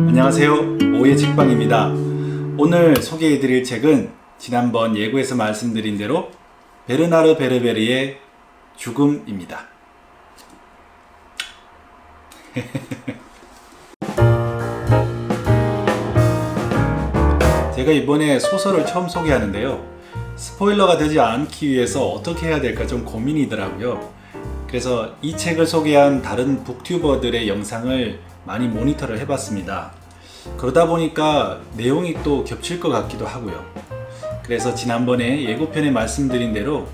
안녕하세요. 오해 책방입니다. 오늘 소개해드릴 책은 지난번 예고에서 말씀드린 대로 베르나르 베르베르의 죽음입니다. 제가 이번에 소설을 처음 소개하는데요. 스포일러가 되지 않기 위해서 어떻게 해야 될까 좀 고민이더라고요. 그래서 이 책을 소개한 다른 북튜버들의 영상을 많이 모니터를 해봤습니다. 그러다 보니까 내용이 또 겹칠 것 같기도 하고요. 그래서 지난번에 예고편에 말씀드린 대로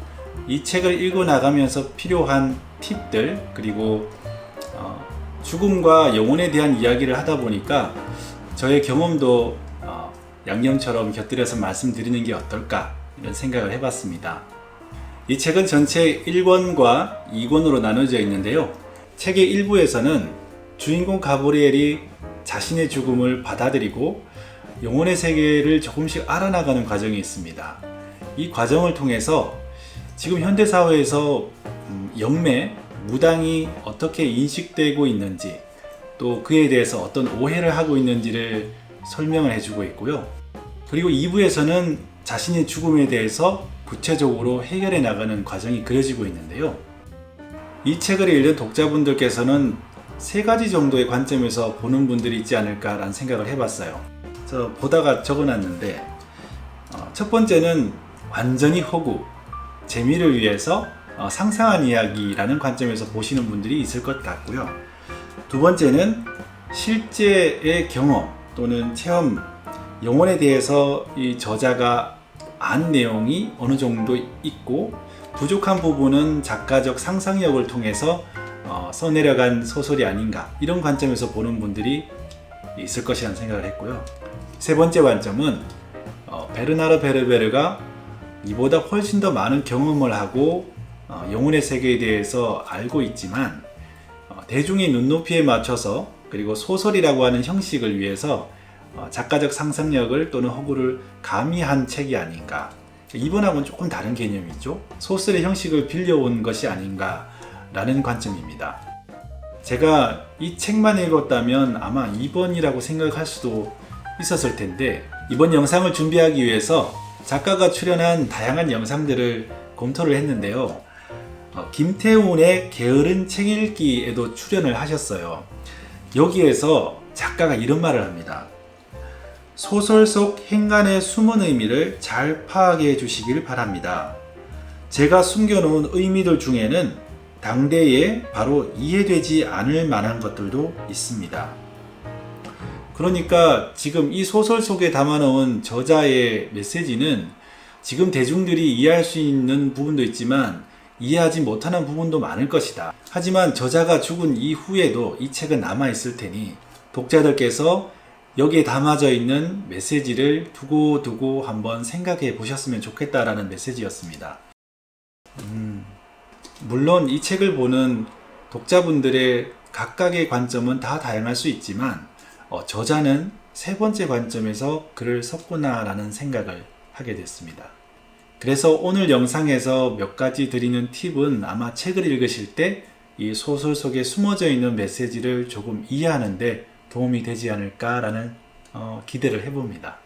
이 책을 읽어 나가면서 필요한 팁들, 그리고 죽음과 영혼에 대한 이야기를 하다 보니까 저의 경험도 양념처럼 곁들여서 말씀드리는 게 어떨까 이런 생각을 해봤습니다. 이 책은 전체 1권과 2권으로 나눠져 있는데요. 책의 1부에서는 주인공 가브리엘이 자신의 죽음을 받아들이고 영혼의 세계를 조금씩 알아나가는 과정이 있습니다. 이 과정을 통해서 지금 현대사회에서 영매, 무당이 어떻게 인식되고 있는지, 또 그에 대해서 어떤 오해를 하고 있는지를 설명을 해주고 있고요. 그리고 2부에서는 자신의 죽음에 대해서 구체적으로 해결해 나가는 과정이 그려지고 있는데요. 이 책을 읽는 독자분들께서는 3가지 정도의 관점에서 보는 분들이 있지 않을까라는 생각을 해봤어요. 저 보다가 적어놨는데 첫 번째는 완전히 허구, 재미를 위해서 상상한 이야기라는 관점에서 보시는 분들이 있을 것 같고요. 두 번째는 실제의 경험 또는 체험, 영혼에 대해서 이 저자가 안 내용이 어느 정도 있고 부족한 부분은 작가적 상상력을 통해서 써내려간 소설이 아닌가, 이런 관점에서 보는 분들이 있을 것이라는 생각을 했고요. 세 번째 관점은 베르나르 베르베르가 이보다 훨씬 더 많은 경험을 하고 영혼의 세계에 대해서 알고 있지만 대중의 눈높이에 맞춰서, 그리고 소설이라고 하는 형식을 위해서 작가적 상상력을 또는 허구를 가미한 책이 아닌가. 이번하고는 조금 다른 개념이죠. 소설의 형식을 빌려온 것이 아닌가 라는 관점입니다. 제가 이 책만 읽었다면 아마 2번이라고 생각할 수도 있었을 텐데, 이번 영상을 준비하기 위해서 작가가 출연한 다양한 영상들을 검토를 했는데요. 김태훈의 게으른 책 읽기에도 출연을 하셨어요. 여기에서 작가가 이런 말을 합니다. 소설 속 행간의 숨은 의미를 잘 파악해 주시길 바랍니다. 제가 숨겨놓은 의미들 중에는 당대에 바로 이해되지 않을 만한 것들도 있습니다. 그러니까 지금 이 소설 속에 담아놓은 저자의 메시지는 지금 대중들이 이해할 수 있는 부분도 있지만 이해하지 못하는 부분도 많을 것이다. 하지만 저자가 죽은 이후에도 이 책은 남아있을 테니 독자들께서 여기에 담아져 있는 메시지를 두고두고 한번 생각해 보셨으면 좋겠다라는 메시지였습니다. 물론 이 책을 보는 독자분들의 각각의 관점은 다 다양할 수 있지만 저자는 세 번째 관점에서 글을 썼구나 라는 생각을 하게 됐습니다. 그래서 오늘 영상에서 몇 가지 드리는 팁은 아마 책을 읽으실 때 이 소설 속에 숨어져 있는 메시지를 조금 이해하는 데 도움이 되지 않을까 라는 기대를 해봅니다.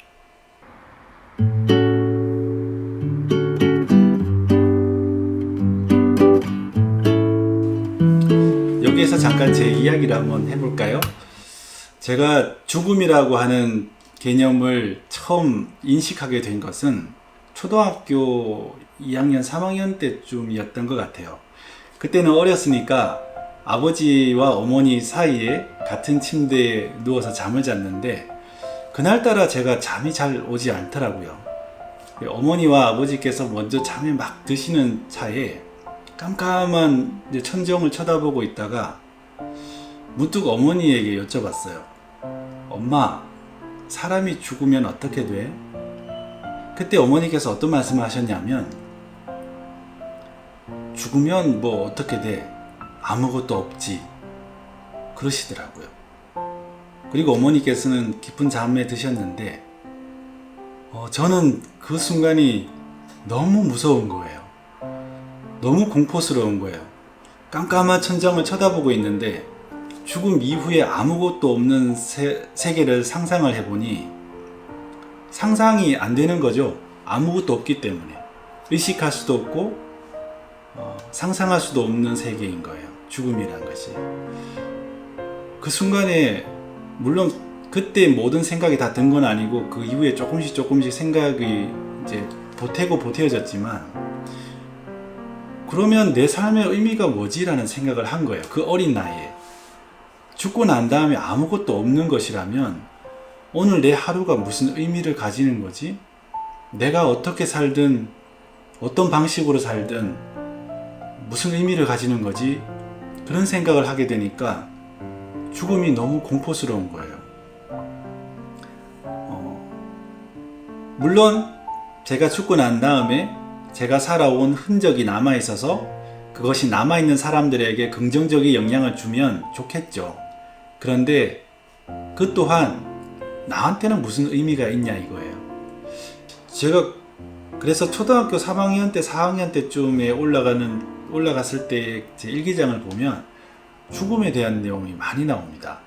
여기에서 잠깐 제 이야기를 한번 해볼까요? 제가 죽음이라고 하는 개념을 처음 인식하게 된 것은 초등학교 2학년, 3학년 때쯤이었던 것 같아요. 그때는 어렸으니까 아버지와 어머니 사이에 같은 침대에 누워서 잠을 잤는데 그날따라 제가 잠이 잘 오지 않더라고요. 어머니와 아버지께서 먼저 잠에 막 드시는 차에 깜깜한 천정을 쳐다보고 있다가 문득 어머니에게 여쭤봤어요. 엄마, 사람이 죽으면 어떻게 돼? 그때 어머니께서 어떤 말씀을 하셨냐면 죽으면 뭐 어떻게 돼? 아무것도 없지. 그러시더라고요. 그리고 어머니께서는 깊은 잠에 드셨는데 저는 그 순간이 너무 무서운 거예요. 너무 공포스러운 거예요. 깜깜한 천장을 쳐다보고 있는데 죽음 이후에 아무것도 없는 세계를 상상을 해보니 상상이 안 되는 거죠. 아무것도 없기 때문에 의식할 수도 없고 상상할 수도 없는 세계인 거예요. 죽음이란 것이. 그 순간에 물론 그때 모든 생각이 다 든 건 아니고 그 이후에 조금씩 생각이 이제 보태어졌지만 그러면 내 삶의 의미가 뭐지라는 생각을 한 거예요. 그 어린 나이에. 죽고 난 다음에 아무것도 없는 것이라면 오늘 내 하루가 무슨 의미를 가지는 거지? 내가 어떻게 살든 어떤 방식으로 살든 무슨 의미를 가지는 거지? 그런 생각을 하게 되니까 죽음이 너무 공포스러운 거예요. 물론 제가 죽고 난 다음에 제가 살아온 흔적이 남아있어서 그것이 남아있는 사람들에게 긍정적인 영향을 주면 좋겠죠. 그런데 그 또한 나한테는 무슨 의미가 있냐 이거예요. 제가 그래서 초등학교 3학년 때 4학년 때쯤에 올라갔을 때 제 일기장을 보면 죽음에 대한 내용이 많이 나옵니다.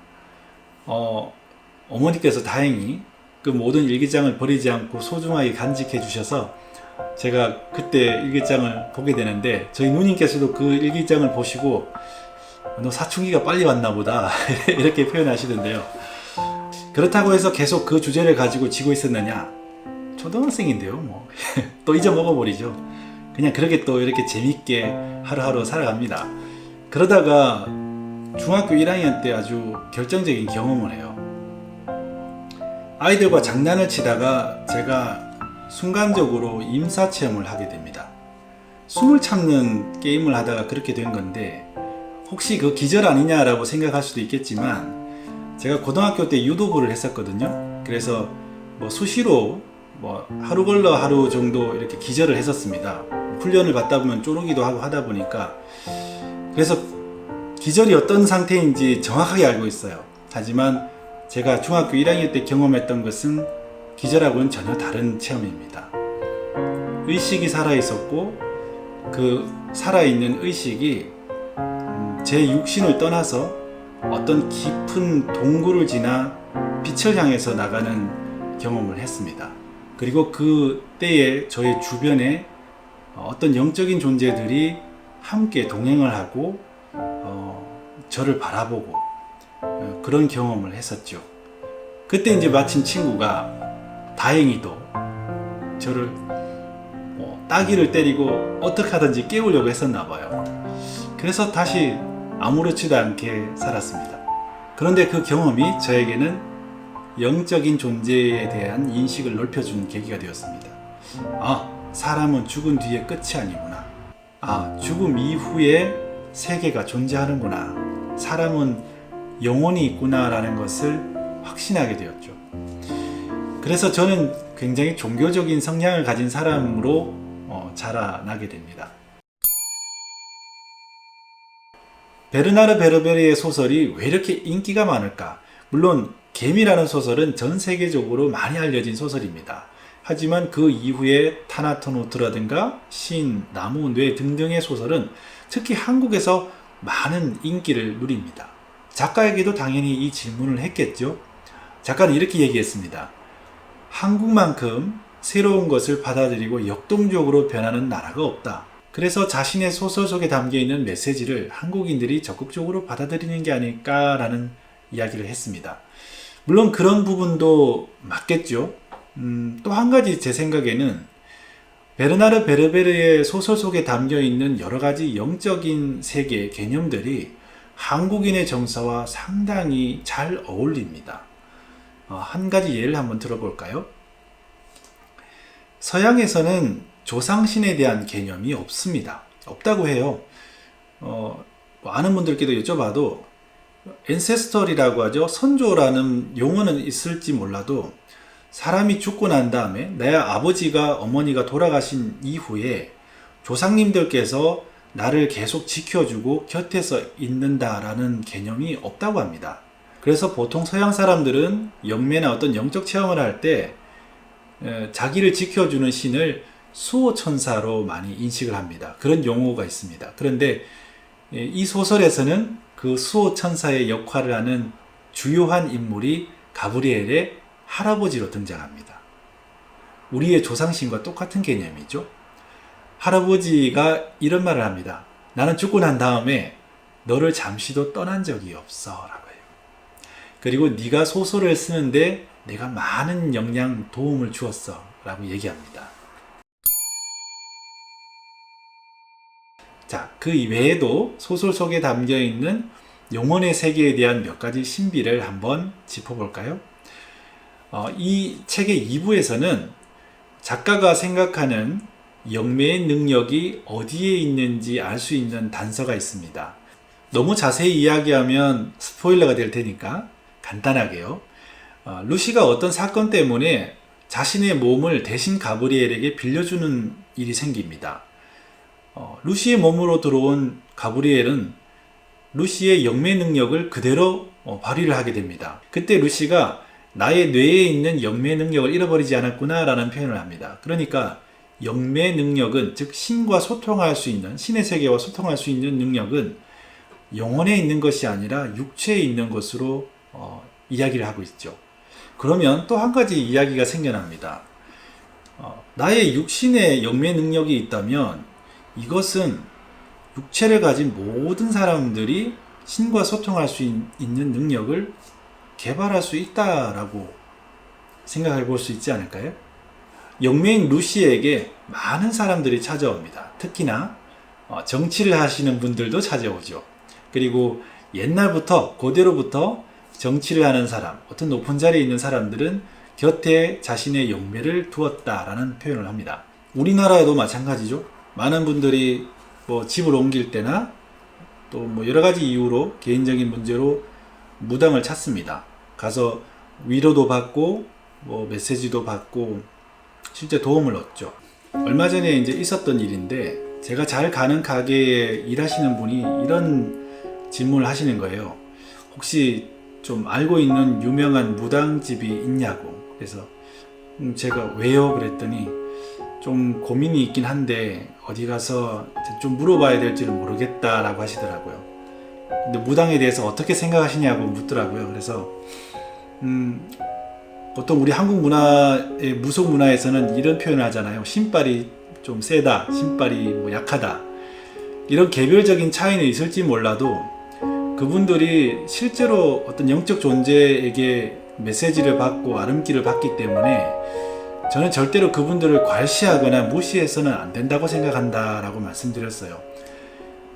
어머니께서 다행히 그 모든 일기장을 버리지 않고 소중하게 간직해 주셔서 제가 그때 일기장을 보게 되는데 저희 누님께서도 그 일기장을 보시고 너 사춘기가 빨리 왔나 보다 이렇게 표현하시던데요. 그렇다고 해서 계속 그 주제를 가지고 지고 있었느냐? 초등학생인데요, 뭐. 또 잊어먹어버리죠. 그냥 그렇게 또 이렇게 재밌게 하루하루 살아갑니다. 그러다가 중학교 1학년 때 아주 결정적인 경험을 해요. 아이들과 장난을 치다가 제가 순간적으로 임사체험을 하게 됩니다. 숨을 참는 게임을 하다가 그렇게 된 건데 혹시 그 기절 아니냐라고 생각할 수도 있겠지만 제가 고등학교 때 유도부를 했었거든요. 그래서 수시로 하루 걸러 하루 정도 이렇게 기절을 했었습니다. 훈련을 받다 보면 쪼르기도 하고 하다 보니까 그래서 기절이 어떤 상태인지 정확하게 알고 있어요. 하지만 제가 중학교 1학년 때 경험했던 것은 기절하고는 전혀 다른 체험입니다. 의식이 살아있었고 그 살아있는 의식이 제 육신을 떠나서 어떤 깊은 동굴을 지나 빛을 향해서 나가는 경험을 했습니다. 그리고 그 때에 저의 주변에 어떤 영적인 존재들이 함께 동행을 하고 저를 바라보고 그런 경험을 했었죠. 그때 이제 마침 친구가 다행히도 저를 따귀를 때리고 어떻게 하든지 깨우려고 했었나 봐요. 그래서 다시 아무렇지도 않게 살았습니다. 그런데 그 경험이 저에게는 영적인 존재에 대한 인식을 넓혀준 계기가 되었습니다. 사람은 죽은 뒤에 끝이 아니구나. 죽음 이후에 세계가 존재하는구나. 사람은 영혼이 있구나라는 것을 확신하게 되었죠. 그래서 저는 굉장히 종교적인 성향을 가진 사람으로 자라나게 됩니다. 베르나르 베르베르의 소설이 왜 이렇게 인기가 많을까? 물론 개미라는 소설은 전 세계적으로 많이 알려진 소설입니다. 하지만 그 이후에 타나토노트라든가 신, 나무, 뇌 등등의 소설은 특히 한국에서 많은 인기를 누립니다. 작가에게도 당연히 이 질문을 했겠죠. 작가는 이렇게 얘기했습니다. 한국만큼 새로운 것을 받아들이고 역동적으로 변하는 나라가 없다. 그래서 자신의 소설 속에 담겨있는 메시지를 한국인들이 적극적으로 받아들이는 게 아닐까라는 이야기를 했습니다. 물론 그런 부분도 맞겠죠. 또 한 가지 제 생각에는 베르나르 베르베르의 소설 속에 담겨있는 여러 가지 영적인 세계 개념들이 한국인의 정서와 상당히 잘 어울립니다. 한 가지 예를 한번 들어볼까요? 서양에서는 조상신에 대한 개념이 없습니다. 없다고 해요. 아는 분들께도 여쭤봐도 앤세스터리라고 하죠. 선조라는 용어는 있을지 몰라도 사람이 죽고 난 다음에 내 아버지가 어머니가 돌아가신 이후에 조상님들께서 나를 계속 지켜주고 곁에서 있는다라는 개념이 없다고 합니다. 그래서 보통 서양 사람들은 영매나 어떤 영적 체험을 할 때 자기를 지켜주는 신을 수호천사로 많이 인식을 합니다. 그런 용어가 있습니다. 그런데 이 소설에서는 그 수호천사의 역할을 하는 주요한 인물이 가브리엘의 할아버지로 등장합니다. 우리의 조상신과 똑같은 개념이죠. 할아버지가 이런 말을 합니다. 나는 죽고 난 다음에 너를 잠시도 떠난 적이 없어 라고 해요. 그리고 네가 소설을 쓰는데 내가 많은 영향, 도움을 주었어 라고 얘기합니다. 자, 그 외에도 소설 속에 담겨있는 영혼의 세계에 대한 몇 가지 신비를 한번 짚어볼까요? 이 책의 2부에서는 작가가 생각하는 영매의 능력이 어디에 있는지 알 수 있는 단서가 있습니다. 너무 자세히 이야기하면 스포일러가 될 테니까 간단하게요. 루시가 어떤 사건 때문에 자신의 몸을 대신 가브리엘에게 빌려주는 일이 생깁니다. 루시의 몸으로 들어온 가브리엘은 루시의 영매 능력을 그대로 발휘를 하게 됩니다. 그때 루시가 나의 뇌에 있는 영매 능력을 잃어버리지 않았구나 라는 표현을 합니다. 그러니까 영매 능력은, 즉 신과 소통할 수 있는, 신의 세계와 소통할 수 있는 능력은 영혼에 있는 것이 아니라 육체에 있는 것으로 이야기를 하고 있죠. 그러면 또 한 가지 이야기가 생겨납니다. 나의 육신에 영매 능력이 있다면 이것은 육체를 가진 모든 사람들이 신과 소통할 수 있는 능력을 개발할 수 있다라고 생각해 볼 수 있지 않을까요? 영매인 루시에게 많은 사람들이 찾아옵니다. 특히나 정치를 하시는 분들도 찾아오죠. 그리고 옛날부터, 고대로부터 정치를 하는 사람, 어떤 높은 자리에 있는 사람들은 곁에 자신의 영매를 두었다라는 표현을 합니다. 우리나라에도 마찬가지죠. 많은 분들이 집을 옮길 때나 또 여러 가지 이유로 개인적인 문제로 무당을 찾습니다. 가서 위로도 받고 메시지도 받고 실제 도움을 얻죠. 얼마 전에 이제 있었던 일인데, 제가 잘 가는 가게에 일하시는 분이 이런 질문을 하시는 거예요. 혹시 좀 알고 있는 유명한 무당집이 있냐고. 그래서 제가 왜요? 그랬더니 좀 고민이 있긴 한데 어디 가서 좀 물어봐야 될지를 모르겠다라고 하시더라고요. 근데 무당에 대해서 어떻게 생각하시냐고 묻더라고요. 그래서 보통 우리 한국 문화의 무속 문화에서는 이런 표현을 하잖아요. 신발이 좀 세다, 신발이 약하다. 이런 개별적인 차이는 있을지 몰라도 그분들이 실제로 어떤 영적 존재에게 메시지를 받고 아름기를 받기 때문에 저는 절대로 그분들을 과시하거나 무시해서는 안 된다고 생각한다라고 말씀드렸어요.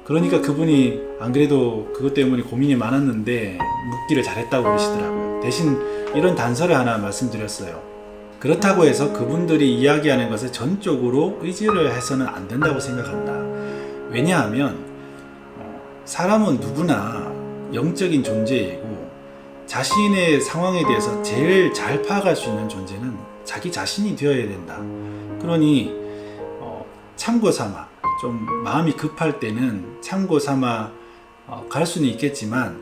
그러니까 그분이 안 그래도 그것 때문에 고민이 많았는데 묻기를 잘했다고 그러시더라고요. 대신 이런 단서를 하나 말씀드렸어요. 그렇다고 해서 그분들이 이야기하는 것에 전적으로 의지를 해서는 안 된다고 생각한다. 왜냐하면 사람은 누구나 영적인 존재이고 자신의 상황에 대해서 제일 잘 파악할 수 있는 존재는 자기 자신이 되어야 된다. 그러니 참고 삼아, 좀 마음이 급할 때는 참고 삼아 갈 수는 있겠지만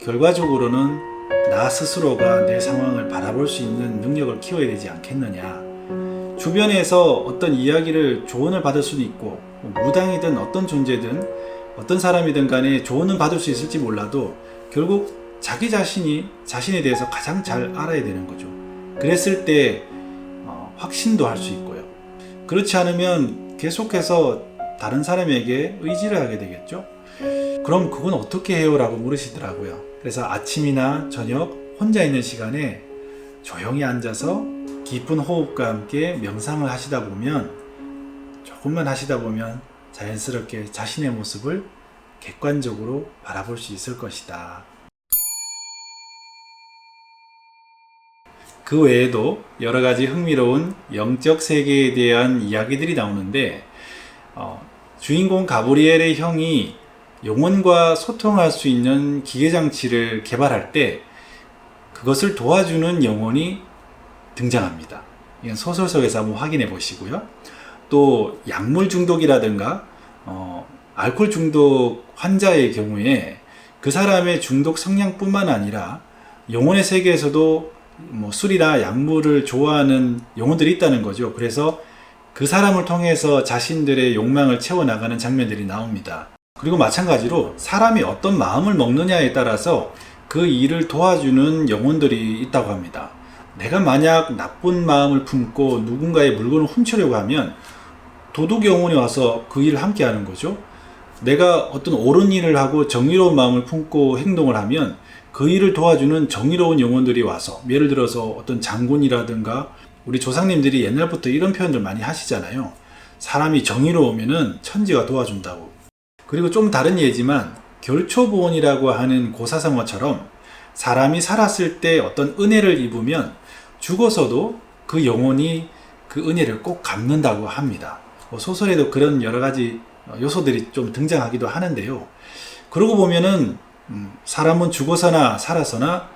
결과적으로는 나 스스로가 내 상황을 바라볼 수 있는 능력을 키워야 되지 않겠느냐. 주변에서 어떤 이야기를 조언을 받을 수는 있고 무당이든 어떤 존재든 어떤 사람이든 간에 조언은 받을 수 있을지 몰라도 결국 자기 자신이 자신에 대해서 가장 잘 알아야 되는 거죠. 그랬을 때 확신도 할 수 있고요. 그렇지 않으면 계속해서 다른 사람에게 의지를 하게 되겠죠. 그럼 그건 어떻게 해요? 라고 물으시더라고요. 그래서 아침이나 저녁 혼자 있는 시간에 조용히 앉아서 깊은 호흡과 함께 명상을 하시다 보면, 조금만 하시다 보면 자연스럽게 자신의 모습을 객관적으로 바라볼 수 있을 것이다. 그 외에도 여러 가지 흥미로운 영적 세계에 대한 이야기들이 나오는데 주인공 가브리엘의 형이 영혼과 소통할 수 있는 기계장치를 개발할 때 그것을 도와주는 영혼이 등장합니다. 이건 소설 속에서 한번 확인해 보시고요. 또 약물 중독이라든가 알코올 중독 환자의 경우에 그 사람의 중독 성향뿐만 아니라 영혼의 세계에서도 술이나 약물을 좋아하는 영혼들이 있다는 거죠. 그래서 그 사람을 통해서 자신들의 욕망을 채워나가는 장면들이 나옵니다. 그리고 마찬가지로 사람이 어떤 마음을 먹느냐에 따라서 그 일을 도와주는 영혼들이 있다고 합니다. 내가 만약 나쁜 마음을 품고 누군가의 물건을 훔치려고 하면 도둑 영혼이 와서 그 일을 함께 하는 거죠. 내가 어떤 옳은 일을 하고 정의로운 마음을 품고 행동을 하면 그 일을 도와주는 정의로운 영혼들이 와서, 예를 들어서 어떤 장군이라든가, 우리 조상님들이 옛날부터 이런 표현들 많이 하시잖아요. 사람이 정의로우면은 천지가 도와준다고. 그리고 좀 다른 예지만 결초보온이라고 하는 고사성어처럼 사람이 살았을 때 어떤 은혜를 입으면 죽어서도 그 영혼이 그 은혜를 꼭 갚는다고 합니다. 소설에도 그런 여러 가지 요소들이 좀 등장하기도 하는데요. 그러고 보면은 사람은 죽어서나 살아서나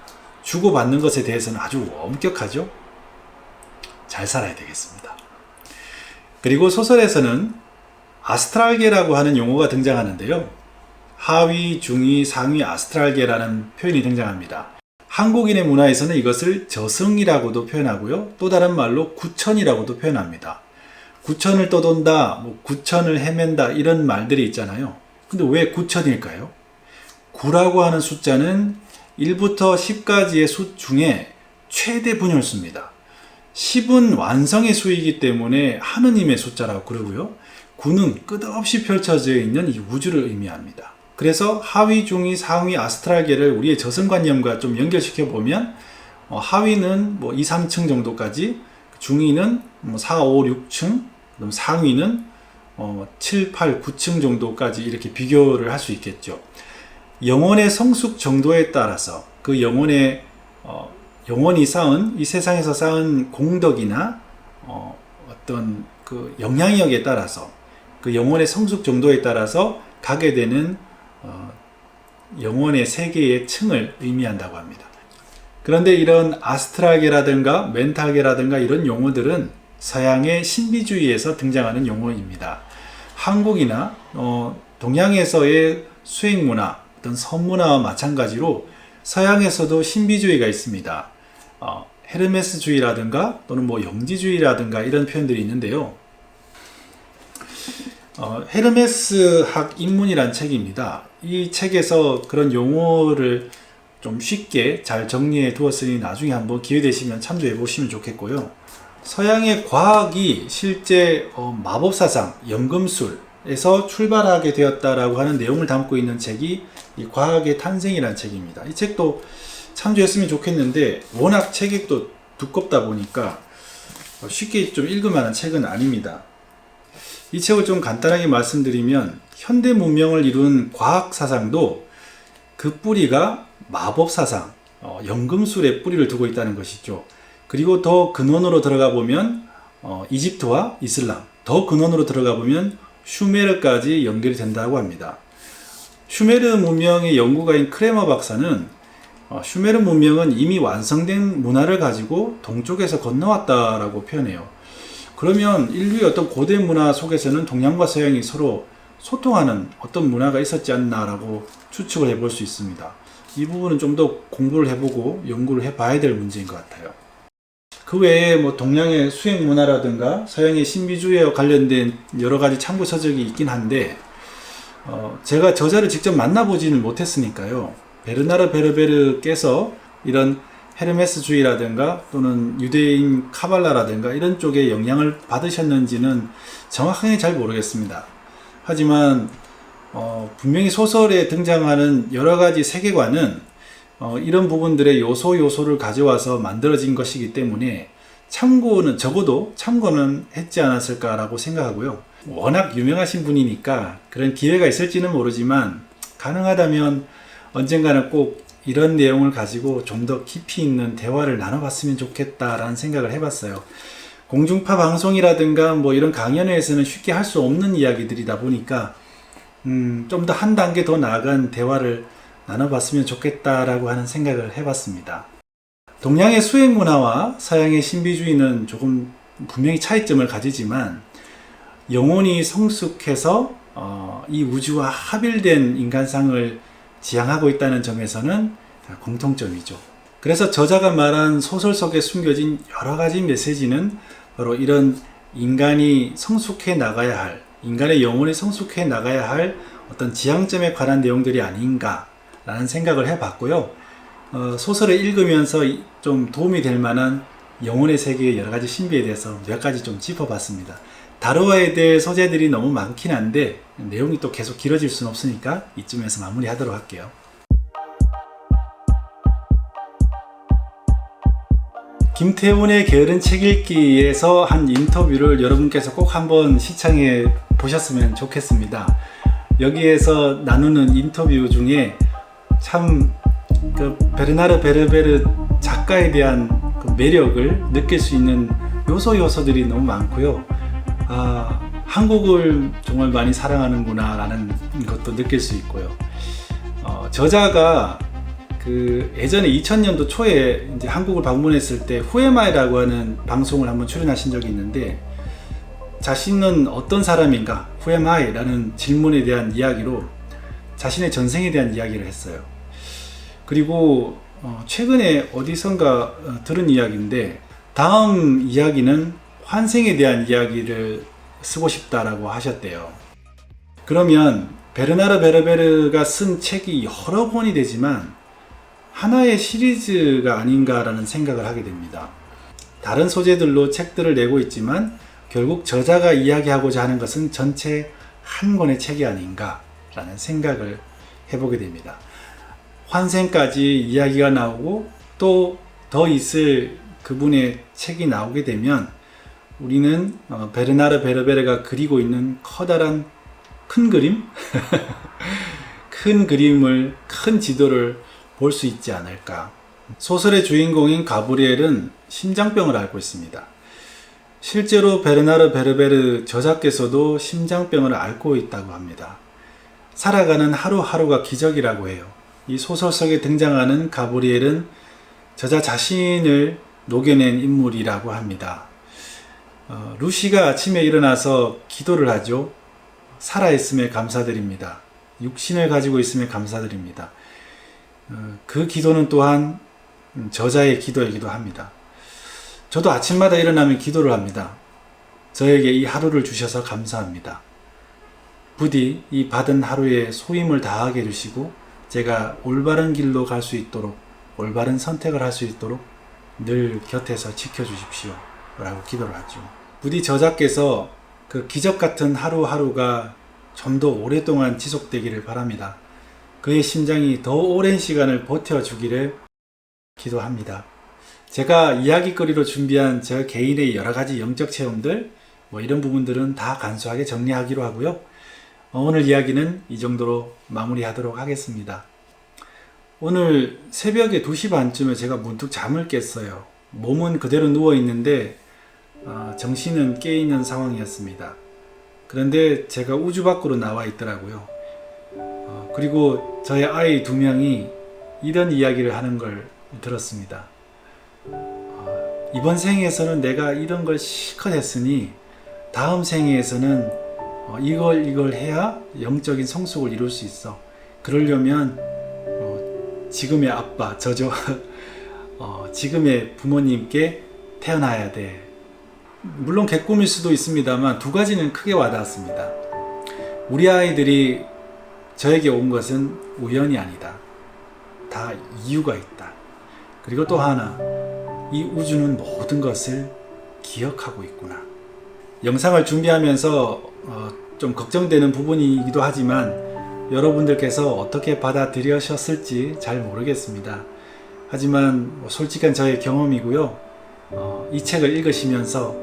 주고받는 것에 대해서는 아주 엄격하죠. 잘 살아야 되겠습니다. 그리고 소설에서는 아스트랄계라고 하는 용어가 등장하는데요. 하위, 중위, 상위 아스트랄계라는 표현이 등장합니다. 한국인의 문화에서는 이것을 저승이라고도 표현하고요. 또 다른 말로 구천이라고도 표현합니다. 구천을 떠돈다, 구천을 헤맨다 이런 말들이 있잖아요. 근데 왜 구천일까요? 9라고 하는 숫자는 1부터 10까지의 수 중에 최대 분열수입니다. 10은 완성의 수이기 때문에 하느님의 숫자라고 그러고요. 9는 끝없이 펼쳐져 있는 이 우주를 의미합니다. 그래서 하위, 중위, 상위 아스트랄계를 우리의 저승관념과 좀 연결시켜 보면 하위는 2, 3층 정도까지, 중위는 4, 5, 6층, 그럼 상위는 7, 8, 9층 정도까지 이렇게 비교를 할 수 있겠죠. 영혼의 성숙 정도에 따라서 그 영혼이 쌓은, 이 세상에서 쌓은 공덕이나 어떤 그 영향력에 따라서, 그 영혼의 성숙 정도에 따라서 가게 되는 영혼의 세계의 층을 의미한다고 합니다. 그런데 이런 아스트랄계라든가 멘탈계라든가 이런 용어들은 서양의 신비주의에서 등장하는 용어입니다. 한국이나 동양에서의 수행문화, 어떤 선문화와 마찬가지로 서양에서도 신비주의가 있습니다. 헤르메스주의라든가 또는 영지주의라든가 이런 표현들이 있는데요. 헤르메스학 입문이란 책입니다. 이 책에서 그런 용어를 좀 쉽게 잘 정리해 두었으니 나중에 한번 기회 되시면 참조해 보시면 좋겠고요. 서양의 과학이 실제 마법사상, 연금술에서 출발하게 되었다라고 하는 내용을 담고 있는 책이 이 과학의 탄생이라는 책입니다. 이 책도 참조했으면 좋겠는데 워낙 책이 두껍다 보니까 쉽게 좀 읽을 만한 책은 아닙니다. 이 책을 좀 간단하게 말씀드리면 현대 문명을 이룬 과학 사상도 그 뿌리가 마법 사상, 연금술의 뿌리를 두고 있다는 것이죠. 그리고 더 근원으로 들어가 보면 이집트와 이슬람, 더 근원으로 들어가 보면 슈메르까지 연결이 된다고 합니다. 슈메르 문명의 연구가인 크레머 박사는 슈메르 문명은 이미 완성된 문화를 가지고 동쪽에서 건너왔다라고 표현해요. 그러면 인류의 어떤 고대 문화 속에서는 동양과 서양이 서로 소통하는 어떤 문화가 있었지 않나라고 추측을 해볼 수 있습니다. 이 부분은 좀 더 공부를 해보고 연구를 해봐야 될 문제인 것 같아요. 그 외에 동양의 수행 문화라든가 서양의 신비주의와 관련된 여러 가지 참고 서적이 있긴 한데 제가 저자를 직접 만나보지는 못했으니까요. 베르나르 베르베르께서 이런 헤르메스주의라든가 또는 유대인 카발라라든가 이런 쪽에 영향을 받으셨는지는 정확하게 잘 모르겠습니다. 하지만 분명히 소설에 등장하는 여러 가지 세계관은 이런 부분들의 요소를 가져와서 만들어진 것이기 때문에 적어도 참고는 했지 않았을까라고 생각하고요. 워낙 유명하신 분이니까 그런 기회가 있을지는 모르지만 가능하다면 언젠가는 꼭 이런 내용을 가지고 좀 더 깊이 있는 대화를 나눠봤으면 좋겠다라는 생각을 해봤어요. 공중파 방송이라든가 이런 강연회에서는 쉽게 할 수 없는 이야기들이다 보니까 좀 더 한 단계 더 나아간 대화를 나눠봤으면 좋겠다라고 하는 생각을 해봤습니다. 동양의 수행 문화와 서양의 신비주의는 조금 분명히 차이점을 가지지만 영혼이 성숙해서 이 우주와 합일된 인간상을 지향하고 있다는 점에서는 공통점이죠. 그래서 저자가 말한 소설 속에 숨겨진 여러 가지 메시지는 바로 이런 인간이 성숙해 나가야 할, 인간의 영혼이 성숙해 나가야 할 어떤 지향점에 관한 내용들이 아닌가라는 생각을 해봤고요. 소설을 읽으면서 좀 도움이 될 만한 영혼의 세계의 여러 가지 신비에 대해서 몇 가지 좀 짚어봤습니다. 다루어야 될 소재들이 너무 많긴 한데 내용이 또 계속 길어질 수는 없으니까 이쯤에서 마무리하도록 할게요. 김태훈의 게으른 책 읽기에서 한 인터뷰를 여러분께서 꼭 한번 시청해 보셨으면 좋겠습니다. 여기에서 나누는 인터뷰 중에 참 그 베르나르 베르베르 작가에 대한 그 매력을 느낄 수 있는 요소들이 너무 많고요. 한국을 정말 많이 사랑하는구나 라는 것도 느낄 수 있고요. 저자가 그 예전에 2000년도 초에 이제 한국을 방문했을 때 후에마이라고 하는 방송을 한번 출연하신 적이 있는데, 자신은 어떤 사람인가, 후에마이라는 질문에 대한 이야기로 자신의 전생에 대한 이야기를 했어요. 그리고 최근에 어디선가 들은 이야기인데, 다음 이야기는 환생에 대한 이야기를 쓰고 싶다라고 하셨대요. 그러면 베르나르 베르베르가 쓴 책이 여러 권이 되지만 하나의 시리즈가 아닌가라는 생각을 하게 됩니다. 다른 소재들로 책들을 내고 있지만 결국 저자가 이야기하고자 하는 것은 전체 한 권의 책이 아닌가라는 생각을 해보게 됩니다. 환생까지 이야기가 나오고 또 더 있을 그분의 책이 나오게 되면 우리는 베르나르 베르베르가 그리고 있는 커다란 큰 그림? 큰 그림을, 큰 지도를 볼 수 있지 않을까. 소설의 주인공인 가브리엘은 심장병을 앓고 있습니다. 실제로 베르나르 베르베르 저자께서도 심장병을 앓고 있다고 합니다. 살아가는 하루하루가 기적이라고 해요. 이 소설 속에 등장하는 가브리엘은 저자 자신을 녹여낸 인물이라고 합니다. 루시가 아침에 일어나서 기도를 하죠. 살아있음에 감사드립니다. 육신을 가지고 있음에 감사드립니다. 그 기도는 또한 저자의 기도이기도 합니다. 저도 아침마다 일어나면 기도를 합니다. 저에게 이 하루를 주셔서 감사합니다. 부디 이 받은 하루에 소임을 다하게 해주시고 제가 올바른 길로 갈 수 있도록, 올바른 선택을 할 수 있도록 늘 곁에서 지켜주십시오 라고 기도를 하죠. 부디 저자께서 그 기적 같은 하루하루가 좀 더 오랫동안 지속되기를 바랍니다. 그의 심장이 더 오랜 시간을 버텨주기를 기도합니다. 제가 이야기거리로 준비한 저 개인의 여러 가지 영적 체험들, 이런 부분들은 다 간소하게 정리하기로 하고요. 오늘 이야기는 이 정도로 마무리하도록 하겠습니다. 오늘 새벽에 2시 반쯤에 제가 문득 잠을 깼어요. 몸은 그대로 누워 있는데 정신은 깨 있는 상황이었습니다. 그런데 제가 우주 밖으로 나와 있더라고요. 그리고 저의 아이 2명이 이런 이야기를 하는 걸 들었습니다. 이번 생에서는 내가 이런 걸 실컷 했으니 다음 생에서는 이걸 해야 영적인 성숙을 이룰 수 있어. 그러려면 지금의 아빠, 저죠. 지금의 부모님께 태어나야 돼. 물론 개꿈일 수도 있습니다만 두 가지는 크게 와닿았습니다. 우리 아이들이 저에게 온 것은 우연이 아니다. 다 이유가 있다. 그리고 또 하나, 이 우주는 모든 것을 기억하고 있구나. 영상을 준비하면서 좀 걱정되는 부분이기도 하지만 여러분들께서 어떻게 받아들여셨을지 잘 모르겠습니다. 하지만 솔직한 저의 경험이고요. 이 책을 읽으시면서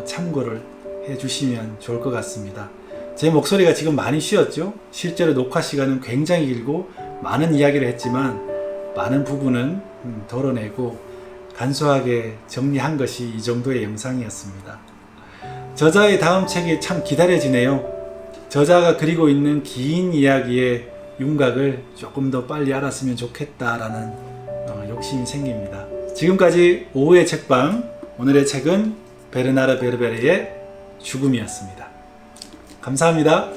참고를 해주시면 좋을 것 같습니다. 제 목소리가 지금 많이 쉬었죠? 실제로 녹화 시간은 굉장히 길고 많은 이야기를 했지만 많은 부분은 덜어내고 간소하게 정리한 것이 이 정도의 영상이었습니다. 저자의 다음 책이 참 기다려지네요. 저자가 그리고 있는 긴 이야기의 윤곽을 조금 더 빨리 알았으면 좋겠다라는 욕심이 생깁니다. 지금까지 오후의 책방, 오늘의 책은 베르나르 베르베르의 죽음이었습니다. 감사합니다.